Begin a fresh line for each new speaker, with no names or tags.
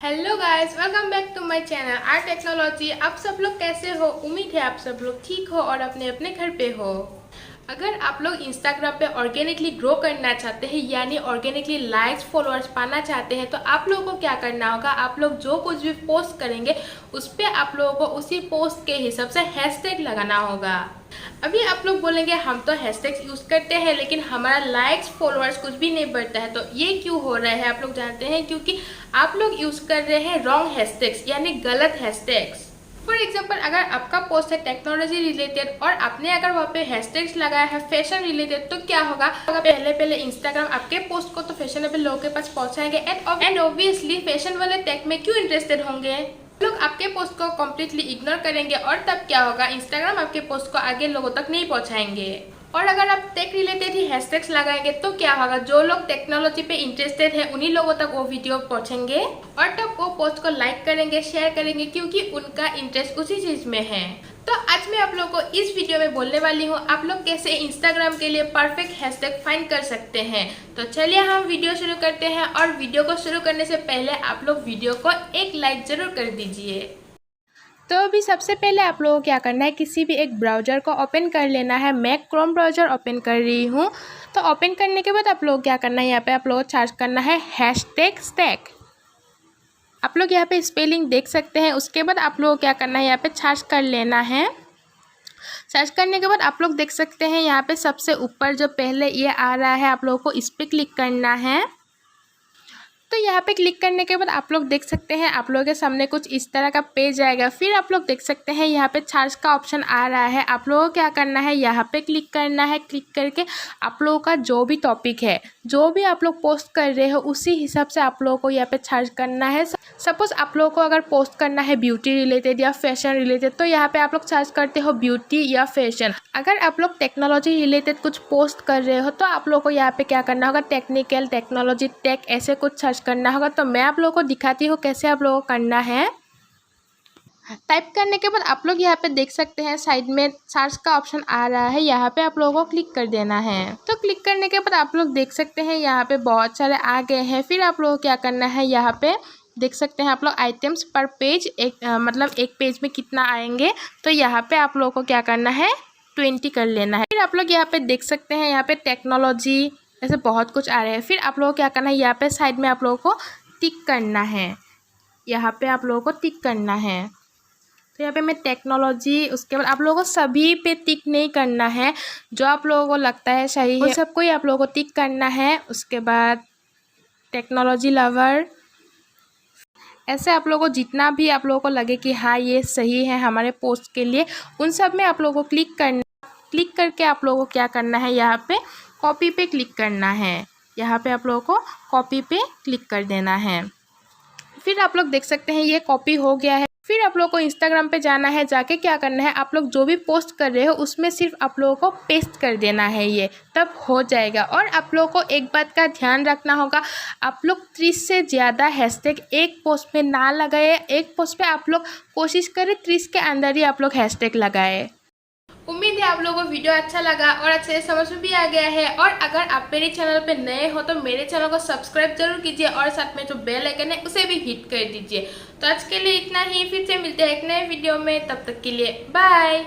Hello guys, welcome back to my channel art technology. आप सब लोग कैसे हो? उम्मीद है आप सब लोग ठीक हो और अपने अपने घर पे हो। अगर आप लोग इंस्टाग्राम पे ऑर्गेनिकली ग्रो करना चाहते हैं, यानी ऑर्गेनिकली लाइक्स फॉलोअर्स पाना चाहते हैं, तो आप लोगों को क्या करना होगा, आप लोग जो कुछ भी पोस्ट करेंगे उस पर आप लोगों को उसी पोस्ट के हिसाब से हैशटैग लगाना होगा। अभी आप लोग बोलेंगे हम तो हैशटैग्स यूज करते हैं लेकिन हमारा लाइक्स फॉलोअर्स कुछ भी नहीं बढ़ता है, तो ये क्यों हो रहा है? आप लोग जानते हैं क्योंकि आप लोग यूज कर रहे हैं रॉन्ग हैशटैग्स, यानी गलत हैशटैग्स। फॉर एग्जाम्पल, अगर आपका पोस्ट है टेक्नोलॉजी रिलेटेड और आपने अगर वहाँ पे हैशटैग्स लगाया है फैशन रिलेटेड, तो क्या होगा? पहले इंस्टाग्राम आपके पोस्ट को तो फैशनेबल लोगों के पास पहुंचाएंगे एंड ऑब्वियसली फैशन वाले टैग में क्यों इंटरेस्टेड होंगे? लोग आपके पोस्ट को कम्प्लीटली इग्नोर करेंगे और तब क्या होगा? इंस्टाग्राम आपके पोस्ट को आगे लोगों तक नहीं पहुंचाएंगे। और अगर आप टेक रिलेटेड ही हैशटैग्स लगाएंगे तो क्या होगा? जो लोग टेक्नोलॉजी पे इंटरेस्टेड है उन्हीं लोगों तक वो वीडियो पहुंचेंगे और तब वो पोस्ट को लाइक करेंगे, शेयर करेंगे, क्योंकि उनका इंटरेस्ट उसी चीज में है। तो आज मैं आप लोगों को इस वीडियो में बोलने वाली हूँ आप लोग कैसे इंस्टाग्राम के लिए परफेक्ट हैशटैग फाइंड कर सकते हैं। तो चलिए हम वीडियो शुरू करते हैं, और वीडियो को शुरू करने से पहले आप लोग वीडियो को एक लाइक जरूर कर दीजिए। तो अभी सबसे पहले आप लोगों को क्या करना है, किसी भी एक ब्राउज़र को ओपन कर लेना है। मैं क्रोम ब्राउज़र ओपन कर रही हूँ। तो ओपन करने के बाद आप लोगों को क्या करना है, यहाँ पे आप लोगों को सर्च करना है हैशटैग स्टैक। आप लोग यहाँ पे स्पेलिंग देख सकते हैं। उसके बाद आप लोगों को क्या करना है, यहाँ पे सर्च कर लेना है। सर्च करने के बाद आप लोग देख सकते हैं यहाँ पे सबसे ऊपर जो पहले ये आ रहा है, आप लोगों को इस पर क्लिक करना है। तो यहाँ पे क्लिक करने के बाद आप लोग देख सकते हैं आप लोगों के सामने कुछ इस तरह का पेज आएगा। फिर आप लोग देख सकते हैं यहाँ पे सर्च का ऑप्शन आ रहा है। आप लोगों को क्या करना है, यहाँ पे क्लिक करना है। क्लिक करके आप लोगों का जो भी टॉपिक है, जो भी आप लोग पोस्ट कर रहे हो, उसी हिसाब से आप लोगों को यहाँ पे सर्च करना है। सपोज आप लोगों को अगर पोस्ट करना है ब्यूटी रिलेटेड या फैशन रिलेटेड, तो यहाँ पे आप लोग सर्च करते हो ब्यूटी या फैशन। अगर आप लोग टेक्नोलॉजी रिलेटेड कुछ पोस्ट कर रहे हो तो आप लोगों को यहाँ पे क्या करना होगा, टेक्निकल, टेक्नोलॉजी, टेक, ऐसे कुछ सर्च करना होगा। तो मैं आप लोगों को दिखाती हूँ कैसे आप लोगों को करना है। टाइप करने के बाद आप लोग यहाँ पे देख सकते हैं साइड में सर्च का ऑप्शन आ रहा है, यहाँ पे आप लोगों को क्लिक कर देना है। तो क्लिक करने के बाद आप लोग देख सकते हैं यहाँ पे बहुत सारे आ गए हैं। फिर आप लोगों को क्या करना है, यहाँ पे देख सकते हैं आप लोग आइटम्स पर पेज, मतलब एक पेज में कितना आएंगे, तो यहाँ पे आप लोगों को क्या करना है, 20 कर लेना है। फिर आप लोग यहाँ पे देख सकते हैं यहाँ पे टेक्नोलॉजी, ऐसे बहुत कुछ आ रहे हैं। फिर आप लोगों को क्या करना है, यहाँ पे साइड में आप लोगों को टिक करना है। यहाँ पे आप लोगों को टिक करना है। तो यहाँ पे मैं टेक्नोलॉजी, उसके बाद आप लोगों को सभी पे टिक नहीं करना है, जो आप लोगों को लगता है सही है सबको ही आप लोगों को टिक करना है। उसके बाद टेक्नोलॉजी लवर, ऐसे आप लोगों को जितना भी आप लोगों को लगे कि हाँ ये सही है हमारे पोस्ट के लिए, उन सब में आप लोगों को क्लिक करना। क्लिक करके आप लोगों को क्या करना है, यहाँ पे कॉपी पे क्लिक करना है। यहाँ पे आप लोगों को कॉपी पे क्लिक कर देना है। फिर आप लोग देख सकते हैं ये कॉपी हो गया है। फिर आप लोगों को इंस्टाग्राम पे जाना है। जाके क्या करना है, आप लोग जो भी पोस्ट कर रहे हो उसमें सिर्फ आप लोगों को पेस्ट कर देना है, ये तब हो जाएगा। और आप लोगों को एक बात का ध्यान रखना होगा, आप लोग 30 से ज़्यादा हैशटैग एक पोस्ट में ना लगाए। एक पोस्ट पे आप लोग कोशिश करें 30 के अंदर ही आप लोग हैशटैग लगाए। उम्मीद है आप लोगों को वीडियो अच्छा लगा और अच्छे से समझ में भी आ गया है। और अगर आप मेरे चैनल पे नए हो तो मेरे चैनल को सब्सक्राइब जरूर कीजिए और साथ में जो बेल आइकन है उसे भी हिट कर दीजिए। तो आज के लिए इतना ही, फिर से मिलते हैं एक नए वीडियो में, तब तक के लिए बाय।